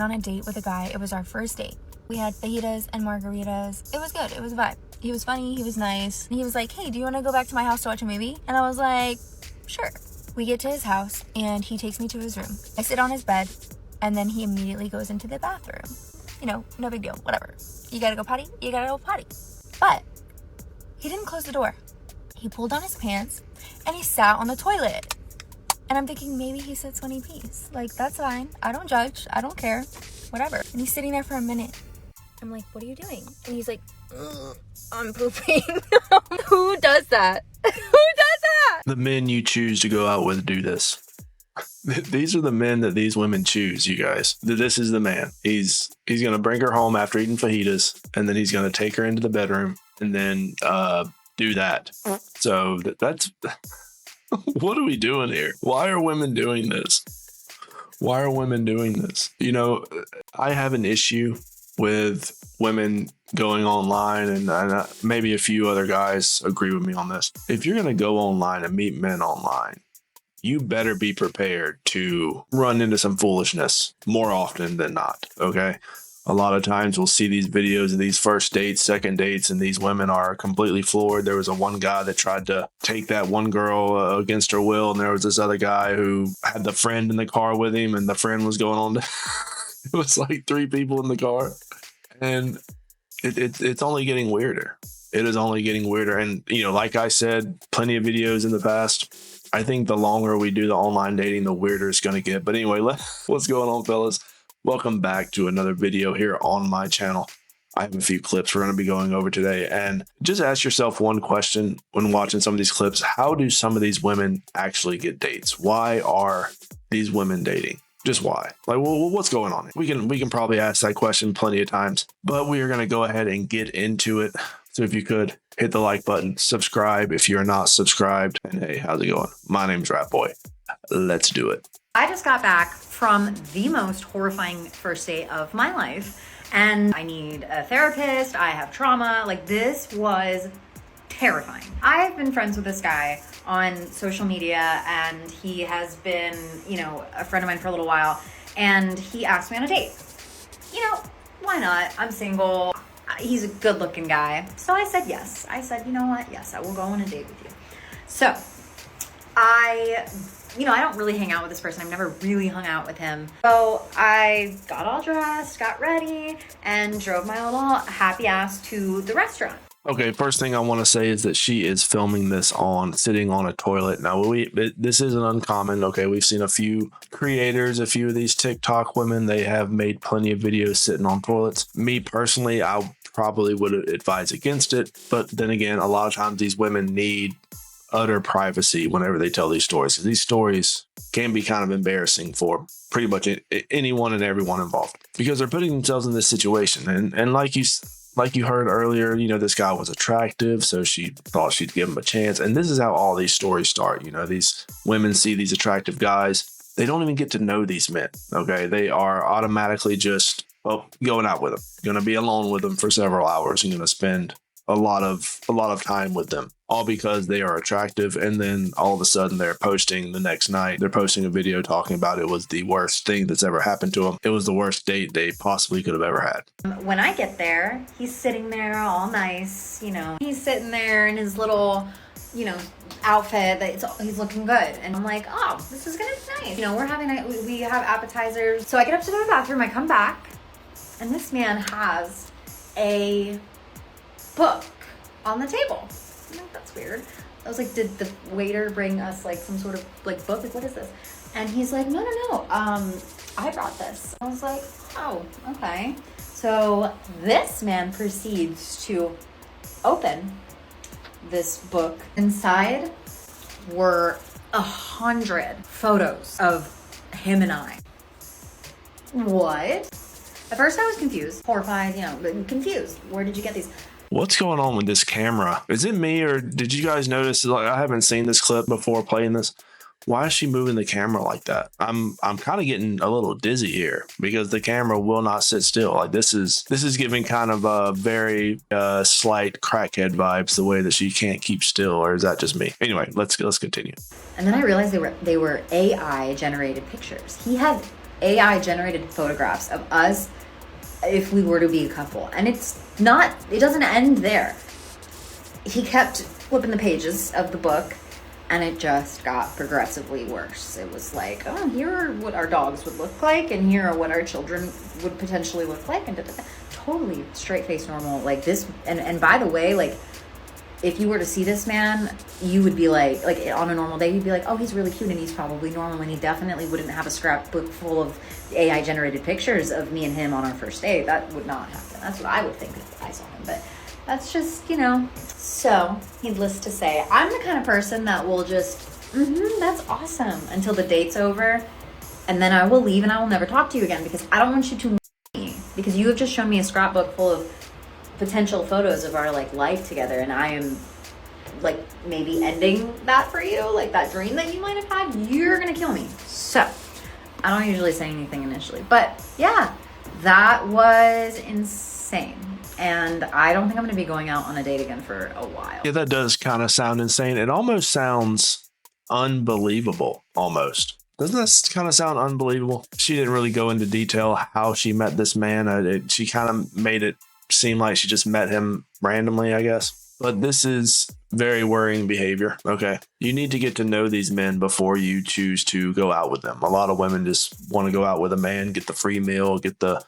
On a date with a guy. It was our first date. We had fajitas and margaritas. It was good. It was a vibe. He was funny. He was nice. And he was like, hey, do you want to go back to my house to watch a movie? And I was like, sure. We get to his house and he takes me to his room. I sit on his bed and then he immediately goes into the bathroom. You know, no big deal. Whatever. You gotta go potty? You gotta go potty. But he didn't close the door. He pulled down his pants and he sat on the toilet. And I'm thinking maybe he sits when he pees. Like, that's fine. I don't judge. I don't care. Whatever. And he's sitting there for a minute. I'm like, what are you doing? And he's like, I'm pooping. Who does that? Who does that? The men you choose to go out with do this. These are the men that these women choose, you guys. This is the man. He's going to bring her home after eating fajitas, and then he's going to take her into the bedroom and then do that. So that's... What are we doing here? Why are women doing this? Why are women doing this? You know, I have an issue with women going online, and maybe a few other guys agree with me on this. If you're going to go online and meet men online, you better be prepared to run into some foolishness more often than not, okay? A lot of times we'll see these videos of these first dates, second dates, and these women are completely floored. There was one guy that tried to take that one girl against her will, and there was this other guy who had the friend in the car with him, and the friend was going on. It was like 3 people in the car, and it's only getting weirder. It is only getting weirder, and you know, like I said, plenty of videos in the past. I think the longer we do the online dating, the weirder it's going to get. But anyway, what's going on, fellas? Welcome back to another video here on my channel. I have a few clips we're going to be going over today, and just ask yourself one question when watching some of these clips. How do some of these women actually get dates? Why are these women dating? Just why? Like, well, what's going on? We can probably ask that question plenty of times, but we are going to go ahead and get into it. So if you could hit the like button, subscribe if you're not subscribed, and hey, how's it going? My name's Rat Boy. Let's do it. I just got back from the most horrifying first date of my life, and I need a therapist. I have trauma. Like, this was terrifying. I've been friends with this guy on social media, and he has been, you know, a friend of mine for a little while, and he asked me on a date. You know, why not? I'm single. He's a good looking guy. So I said yes. I said, you know what? Yes, I will go on a date with you. So I don't really hang out with this person. I've never really hung out with him. So I got all dressed, got ready, and drove my little happy ass to the restaurant. Okay, first thing I want to say is that she is filming this sitting on a toilet. Now, this isn't uncommon. Okay, we've seen a few creators, a few of these TikTok women. They have made plenty of videos sitting on toilets. Me personally, I probably would advise against it. But then again, a lot of times these women need utter privacy whenever they tell these stories. These stories can be kind of embarrassing for pretty much anyone and everyone involved, because they're putting themselves in this situation. And like you heard earlier, you know, this guy was attractive, so she thought she'd give him a chance. And this is how all these stories start. You know, these women see these attractive guys. They don't even get to know these men. Okay, they are automatically just going out with them, going to be alone with them for several hours, and going to spend a lot of time with them, all because they are attractive. And then all of a sudden they're posting the next night. They're posting a video talking about it was the worst thing that's ever happened to them. It was the worst date they possibly could have ever had. When I get there, he's sitting there all nice, you know. He's sitting there in his little, you know, outfit. He's looking good. And I'm like, oh, this is gonna be nice. You know, we have appetizers. So I get up to the bathroom, I come back, and this man has a book on the table. I'm like, that's weird. I was like, did the waiter bring us like some sort of like book? Like, what is this? And he's like, no. I brought this. I was like, oh, okay. So this man proceeds to open this book. Inside were 100 photos of him and I. What? At first I was confused, horrified, you know, confused. Where did you get these? What's going on with this camera? Is it me, or did you guys notice? Like, I haven't seen this clip before playing this. Why is she moving the camera like that? I'm kind of getting a little dizzy here, because the camera will not sit still. Like, this is giving kind of a very slight crackhead vibes, the way that she can't keep still. Or is that just me? Anyway, let's continue. And then I realized they were AI generated pictures. He had AI generated photographs of us if we were to be a couple. And it doesn't end there. He kept flipping the pages of the book, and it just got progressively worse. It was like, oh, here are what our dogs would look like, and here are what our children would potentially look like, and totally straight-faced normal. Like this, and by the way, like, if you were to see this man, you would be like on a normal day, you'd be like, oh, he's really cute and he's probably normal, and he definitely wouldn't have a scrapbook full of AI generated pictures of me and him on our first date. That would not happen. That's what I would think if I saw him. But that's just, So, needless to say, I'm the kind of person that will just, that's awesome, until the date's over, and then I will leave and I will never talk to you again, because I don't want you to me, because you have just shown me a scrapbook full of potential photos of our like life together, and I am like maybe ending that for you, like that dream that you might have had. You're gonna kill me. So I don't usually say anything initially, but yeah, that was insane, and I don't think I'm gonna be going out on a date again for a while. Yeah, that does kind of sound insane. It almost sounds unbelievable, almost. Doesn't that kind of sound unbelievable? She didn't really go into detail how she met this man. She kind of made it seem like she just met him randomly, I guess. But this is very worrying behavior. Okay. You need to get to know these men before you choose to go out with them. A lot of women just want to go out with a man, get the free meal, get the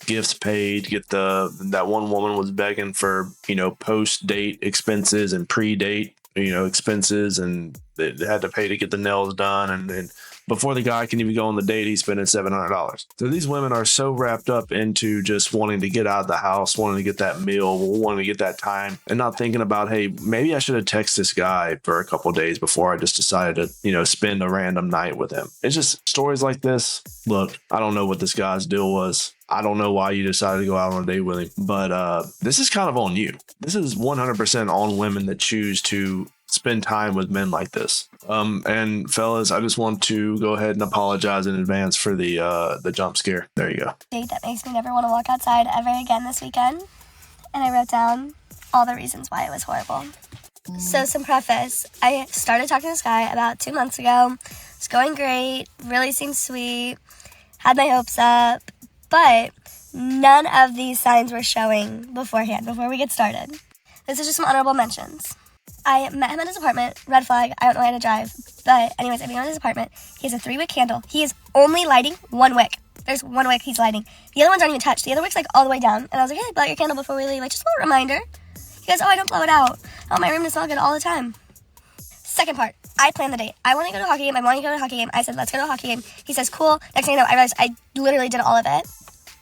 gifts paid, that one woman was begging for, post-date expenses and pre-date, expenses, and they had to pay to get the nails done. And before the guy can even go on the date, he's spending $700. So these women are so wrapped up into just wanting to get out of the house, wanting to get that meal, wanting to get that time, and not thinking about, hey, maybe I should have texted this guy for a couple of days before I just decided to, spend a random night with him. It's just stories like this. Look, I don't know what this guy's deal was. I don't know why you decided to go out on a date with him, but this is kind of on you. This is 100% on women that choose to spend time with men like this. And fellas, I just want to go ahead and apologize in advance for the jump scare. There you go. Date that makes me never want to walk outside ever again this weekend. And I wrote down all the reasons why it was horrible. So some preface. I started talking to this guy about 2 months ago. It's going great. Really seemed sweet. Had my hopes up. But none of these signs were showing beforehand, before we get started. This is just some honorable mentions. I met him at his apartment. Red flag. I don't know how to drive. But anyways, I met him at his apartment. He has a 3-wick candle. He is only lighting 1 wick. There's 1 wick he's lighting. The other ones aren't even touched. The other wick's like all the way down. And I was like, hey, blow out your candle before we leave. Like, just a little reminder. He goes, oh, I don't blow it out. Oh, my room does smell good all the time. Second part. I planned the date. I want to go to a hockey game. I want to go to a hockey game. I said, let's go to a hockey game. He says, cool. Next thing you know, I realized I literally did all of it.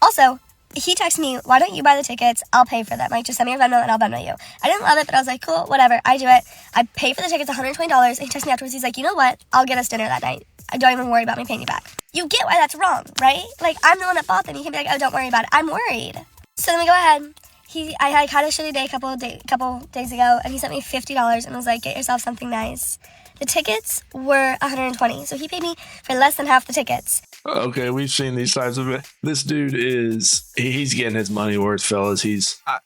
Also, he texted me, why don't you buy the tickets? I'll pay for them. Like, just send me your Venmo and I'll Venmo you. I didn't love it, but I was like, cool, whatever. I do it. I pay for the tickets, $120. And he texted me afterwards. He's like, you know what? I'll get us dinner that night. I don't even worry about me paying you back. You get why that's wrong, right? Like, I'm the one that bought them. You can be like, oh, don't worry about it. I'm worried. So then we go ahead. I had a shitty day a couple days ago, and he sent me $50 and was like, get yourself something nice. The tickets were $120, so he paid me for less than half the tickets. Okay, we've seen these types of it. This dude he's getting his money worth, fellas.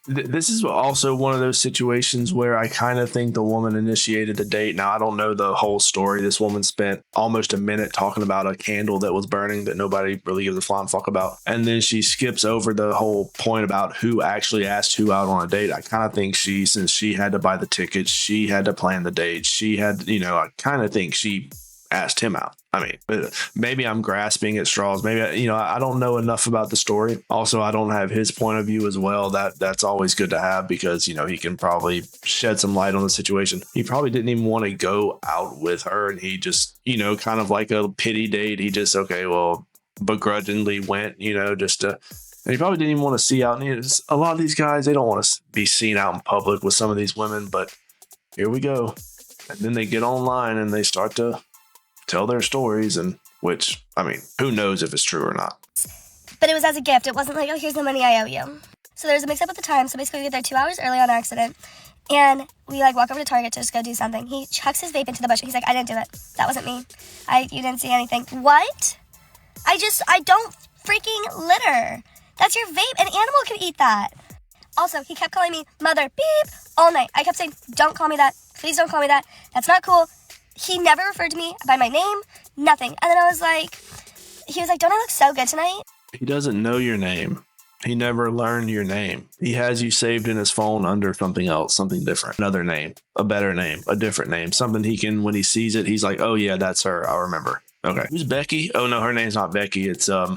This is also one of those situations where I kind of think the woman initiated the date. Now, I don't know the whole story. This woman spent almost a minute talking about a candle that was burning that nobody really gives a flying fuck about. And then she skips over the whole point about who actually asked who out on a date. I kind of think since she had to buy the tickets, she had to plan the date. She had, I kind of think she asked him out. I mean, maybe I'm grasping at straws. Maybe, I don't know enough about the story. Also, I don't have his point of view as well. That's always good to have because, he can probably shed some light on the situation. He probably didn't even want to go out with her. And he just, kind of like a pity date. He just, okay, well, begrudgingly went, just to, and he probably didn't even want to see out. And a lot of these guys, they don't want to be seen out in public with some of these women, but here we go. And then they get online and they start to tell their stories, and which, I mean, who knows if it's true or not. But it was as a gift. It wasn't like, oh, here's the money I owe you. So there was a mix-up at the time. So basically we get there 2 hours early on accident. And we walk over to Target to just go do something. He chucks his vape into the bush. He's like, I didn't do it. That wasn't me. You didn't see anything. What? I don't freaking litter. That's your vape. An animal can eat that. Also, he kept calling me mother beep all night. I kept saying, don't call me that. Please don't call me that. That's not cool. He never referred to me by my name, nothing. And then I was like, he was like, don't I look so good tonight? He doesn't know your name. He never learned your name. He has you saved in his phone under something else, something different, another name, a better name, a different name, something he can, when he sees it, he's like, oh yeah, that's her. I'll remember. Okay. Who's Becky? Oh no, her name's not Becky. It's okay,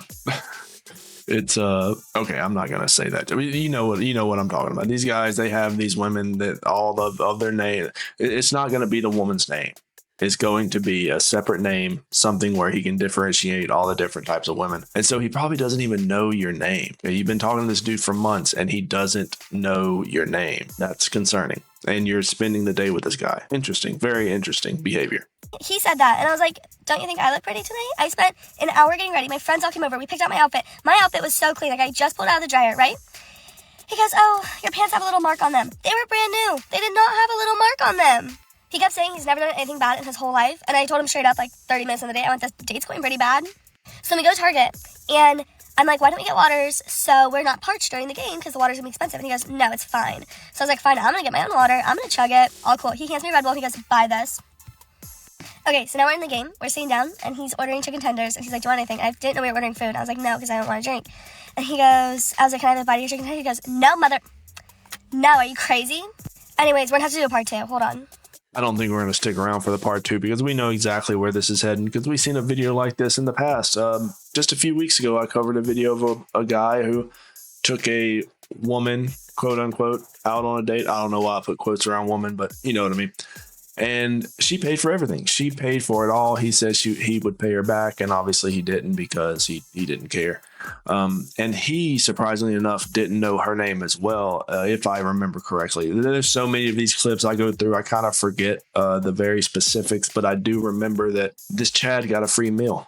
I'm not gonna say that. I mean, you know what I'm talking about. These guys, they have these women that all of their name, it's not gonna be the woman's name. It's going to be a separate name, something where he can differentiate all the different types of women. And so he probably doesn't even know your name. You've been talking to this dude for months and he doesn't know your name. That's concerning. And you're spending the day with this guy. Interesting, very interesting behavior. He said that, and I was like, don't you think I look pretty tonight? I spent an hour getting ready. My friends all came over. We picked out my outfit. My outfit was so clean. Like, I just pulled it out of the dryer, right? He goes, oh, your pants have a little mark on them. They were brand new. They did not have a little mark on them. He kept saying he's never done anything bad in his whole life, and I told him straight up, like, 30 minutes in the day, I went, this date's going pretty bad. So we go to Target, and I'm like, why don't we get waters so we're not parched during the game because the water's gonna be expensive? And he goes, no, it's fine. So I was like, fine, I'm gonna get my own water. I'm gonna chug it. All cool. He hands me a Red Bull. He goes, buy this. Okay, so now we're in the game. We're sitting down, and he's ordering chicken tenders, and he's like, do you want anything? I didn't know we were ordering food. I was like, no, because I don't want to drink. And he goes, I was like, can I have a bite of your chicken tender? He goes, no, no, are you crazy? Anyways, we're gonna have to do a part 2. Hold on. I don't think we're going to stick around for the part 2 because we know exactly where this is heading because we've seen a video like this in the past. Just a few weeks ago, I covered a video of a guy who took a woman, quote unquote, out on a date. I don't know why I put quotes around woman, but you know what I mean. And she paid for everything. She paid for it all. He said he would pay her back. And obviously he didn't because he didn't care. And he, surprisingly enough, didn't know her name as well, if I remember correctly. There's so many of these clips I go through, I kind of forget the very specifics, but I do remember that this Chad got a free meal.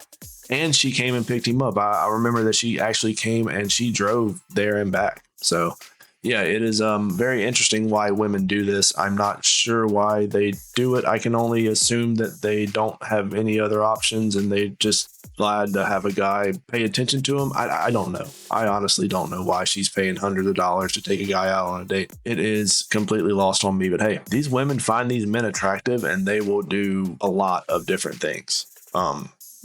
And she came and picked him up. I remember that she actually came and she drove there and back. So yeah, it is very interesting why women do this. I'm not sure why they do it. I can only assume that they don't have any other options and they just glad to have a guy pay attention to him. I don't know. I honestly don't know why she's paying hundreds of dollars to take a guy out on a date. It is completely lost on me. But hey, these women find these men attractive and they will do a lot of different things.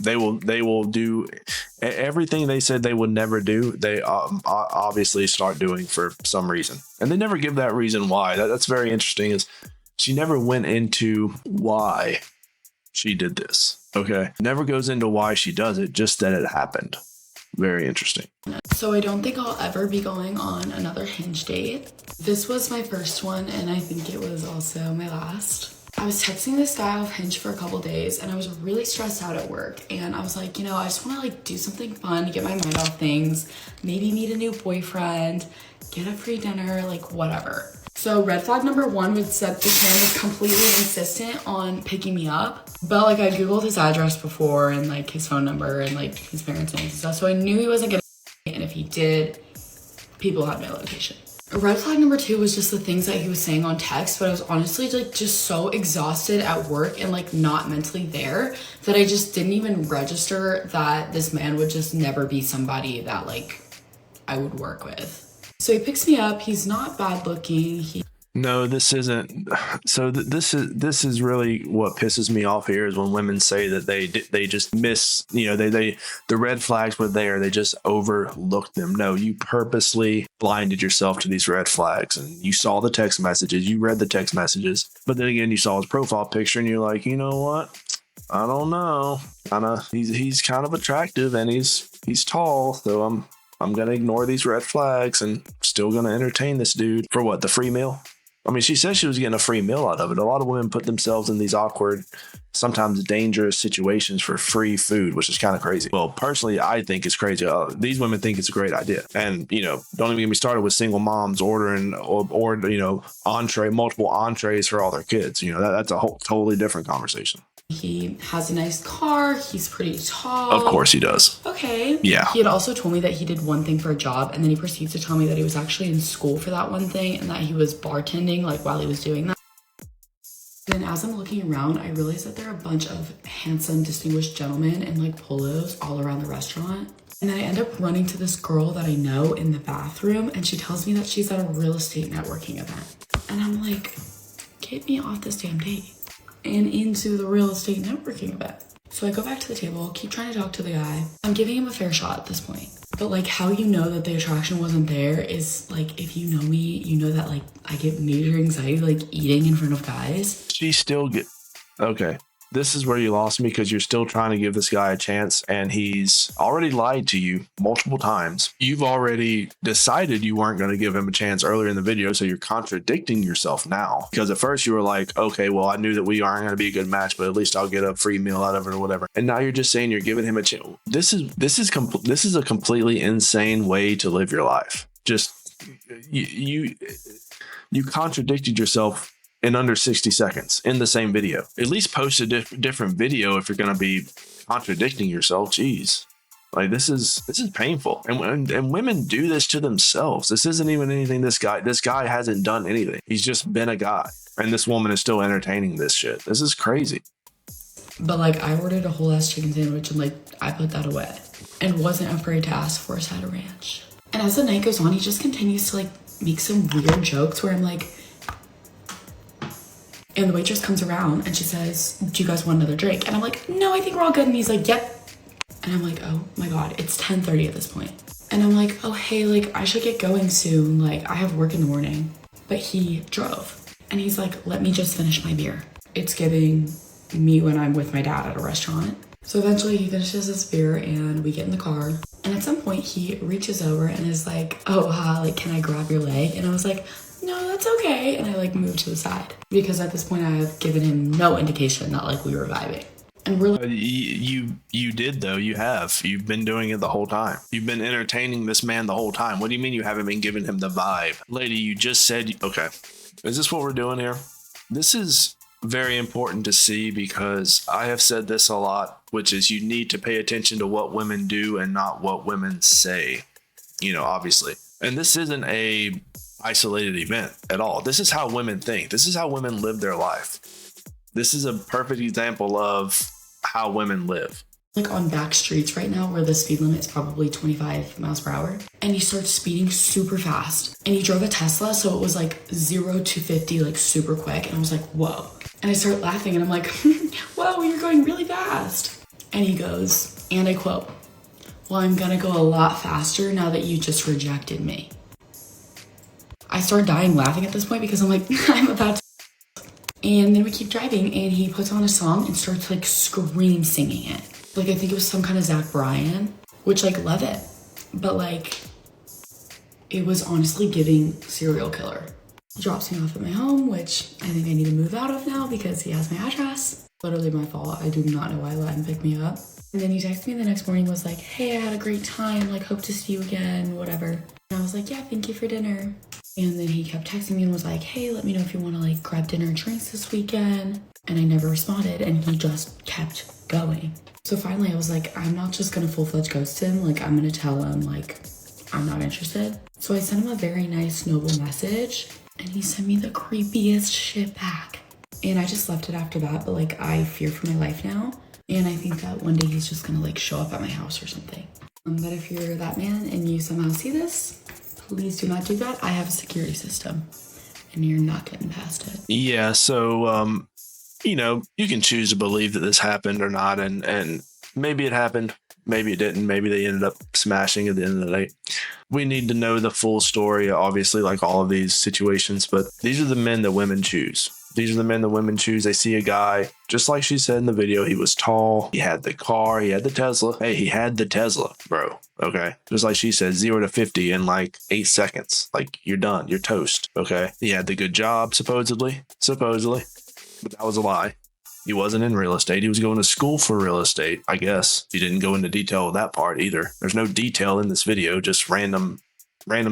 They will do everything they said they would never do. They obviously start doing for some reason, and they never give that reason why. That's very interesting. Is she never went into why she did this? Okay, never goes into why she does it. Just that it happened. Very interesting. So I don't think I'll ever be going on another Hinge date. This was my first one, and I think it was also my last. I was texting this guy off Hinge for a couple days and I was really stressed out at work, and I was like, you know, I just want to do something fun to get my mind off things, maybe meet a new boyfriend, get a free dinner, whatever. So red flag number 1 was that this man was completely insistent on picking me up, but I googled his address before and his phone number and his parents' names and stuff, so I knew he wasn't gonna, and if he did, people had my location. Red flag number 2 was just the things that he was saying on text, but I was honestly just so exhausted at work and not mentally there that I just didn't even register that this man would just never be somebody that I would work with. So he picks me up. He's not bad looking. No, this isn't. So this is really what pisses me off here is when women say that they just miss, the red flags were there. They just overlooked them. No, you purposely blinded yourself to these red flags, and you saw the text messages. You read the text messages, but then again, you saw his profile picture, and you're like, you know what? I don't know. He's kind of attractive, and he's tall, so I'm gonna ignore these red flags and still gonna entertain this dude for what, the free meal? I mean, she said she was getting a free meal out of it. A lot of women put themselves in these awkward, sometimes dangerous situations for free food, which is kind of crazy. Well, personally, I think it's crazy. These women think it's a great idea. And, don't even get me started with single moms ordering or multiple entrees for all their kids. That's a whole totally different conversation. He has a nice car. He's pretty tall. Of course he does. Okay. Yeah. He had also told me that he did one thing for a job, and then he proceeds to tell me that he was actually in school for that one thing and that he was bartending while he was doing that. Then as I'm looking around, I realized that there are a bunch of handsome, distinguished gentlemen in polos all around the restaurant. And then I end up running to this girl that I know in the bathroom, and she tells me that she's at a real estate networking event. And I'm like, get me off this damn date and into the real estate networking event. So I go back to the table, keep trying to talk to the guy. I'm giving him a fair shot at this point. But like how you know that the attraction wasn't there is like, if you know me, you know that like I get major anxiety like eating in front of guys. She still get okay. This is where you lost me, because you're still trying to give this guy a chance, and he's already lied to you multiple times. You've already decided you weren't going to give him a chance earlier in the video, so you're contradicting yourself now. Because at first you were like, okay, well, I knew that we aren't going to be a good match, but at least I'll get a free meal out of it or whatever. And now you're just saying you're giving him a chance. This is a completely insane way to live your life. Just you contradicted yourself in under 60 seconds in the same video. At least post a different video if you're going to be contradicting yourself. Jeez. Like this is painful. And women do this to themselves. This isn't even anything this guy hasn't done anything. He's just been a guy. And this woman is still entertaining this shit. This is crazy. But like I ordered a whole ass chicken sandwich and like I put that away and wasn't afraid to ask for a side of ranch. And as the night goes on, he just continues to like make some weird jokes where I'm like, and the waitress comes around and she says, do you guys want another drink? And I'm like, no, I think we're all good. And he's like, yep. And I'm like, oh my God, it's 10:30 at this point. And I'm like, oh, hey, like I should get going soon. Like I have work in the morning. But he drove and he's like, let me just finish my beer. It's giving me when I'm with my dad at a restaurant. So eventually he finishes his beer and we get in the car. And at some point he reaches over and is like, oh, like, can I grab your leg? And I was like, no, that's okay. And I like moved to the side because at this point I have given him no indication that like we were vibing. And we're like, you did though. You've been doing it the whole time. You've been entertaining this man the whole time. What do you mean you haven't been giving him the vibe? Lady, you just said, okay, is this what we're doing here? This is very important to see because I have said this a lot, which is you need to pay attention to what women do and not what women say, obviously. And this isn't a isolated event at all. This is how women think. This is how women live their life. This is a perfect example of how women live. Like on back streets right now where the speed limit is probably 25 miles per hour. And he starts speeding super fast. And he drove a Tesla, so it was like 0 to 50 like super quick. And I was like, whoa. And I start laughing and I'm like, whoa, you're going really fast. And he goes, and I quote, well, I'm gonna go a lot faster now that you just rejected me. I start dying laughing at this point because I'm like, I'm about to. And then we keep driving and he puts on a song and starts like scream singing it. Like I think it was some kind of Zach Bryan, which like love it. But like it was honestly giving serial killer. He drops me off at my home, which I think I need to move out of now because he has my address. Literally my fault. I do not know why I let him pick me up. And then he texted me the next morning, was like, hey, I had a great time. Like hope to see you again, whatever. And I was like, yeah, thank you for dinner. And then he kept texting me and was like, hey, let me know if you want to like grab dinner and drinks this weekend. And I never responded and he just kept going. So finally I was like, I'm not just gonna full-fledged ghost him. Like I'm gonna tell him like, I'm not interested. So I sent him a very nice, noble message and he sent me the creepiest shit back. And I just left it after that. But like, I fear for my life now. And I think that one day he's just gonna like show up at my house or something. But if you're that man and you somehow see this, please do not do that. I have a security system and you're not getting past it. Yeah. So, you can choose to believe that this happened or not. And maybe it happened. Maybe it didn't. Maybe they ended up smashing at the end of the day. We need to know the full story, obviously, like all of these situations. But these are the men that women choose. These are the men that women choose. They see a guy, just like she said in the video, he was tall, he had the car, he had the Tesla. Hey, he had the Tesla, bro. Okay. Just like she said, 0 to 50 in like 8 seconds. Like you're done. You're toast. Okay. He had the good job, supposedly. But that was a lie. He wasn't in real estate. He was going to school for real estate, I guess. He didn't go into detail of that part either. There's no detail in this video, just random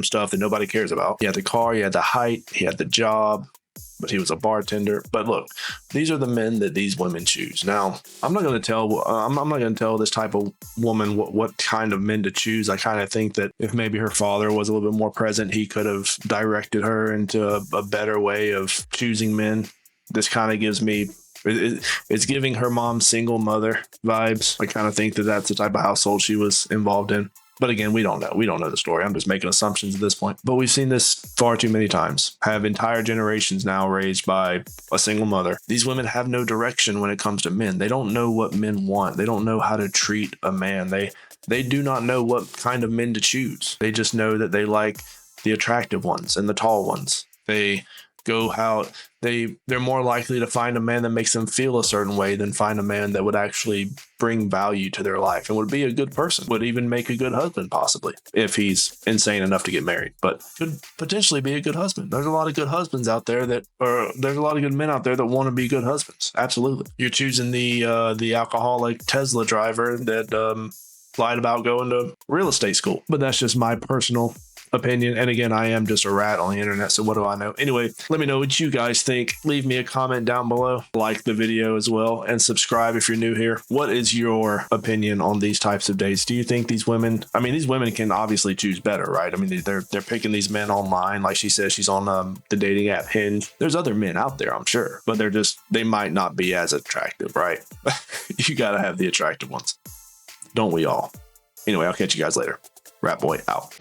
stuff that nobody cares about. He had the car, he had the height, he had the job, but he was a bartender. But look, these are the men that these women choose. Now, I'm not going to tell this type of woman what kind of men to choose. I kind of think that if maybe her father was a little bit more present, he could have directed her into a better way of choosing men. This kind of gives me, it's giving her mom single mother vibes. I kind of think that that's the type of household she was involved in. But again, we don't know. We don't know the story. I'm just making assumptions at this point. But we've seen this far too many times. Have entire generations now raised by a single mother. These women have no direction when it comes to men. They don't know what men want. They don't know how to treat a man. They do not know what kind of men to choose. They just know that they like the attractive ones and the tall ones. They go out. They're more likely to find a man that makes them feel a certain way than find a man that would actually bring value to their life and would be a good person, would even make a good husband possibly if he's insane enough to get married, but could potentially be a good husband. There's a lot of good husbands out there there's a lot of good men out there that want to be good husbands. Absolutely. You're choosing the alcoholic Tesla driver that lied about going to real estate school, but that's just my personal opinion. And again, I am just a rat on the internet, so what do I know? Anyway, let me know what you guys think. Leave me a comment down below, like the video as well, and subscribe if you're new here. What is your opinion on these types of dates? Do you think these women can obviously choose better, right? I mean, they're picking these men online. Like she says, she's on the dating app Hinge. There's other men out there, I'm sure, but they might not be as attractive, right? You gotta have the attractive ones. Don't we all? Anyway, I'll catch you guys later. Rat Boy out.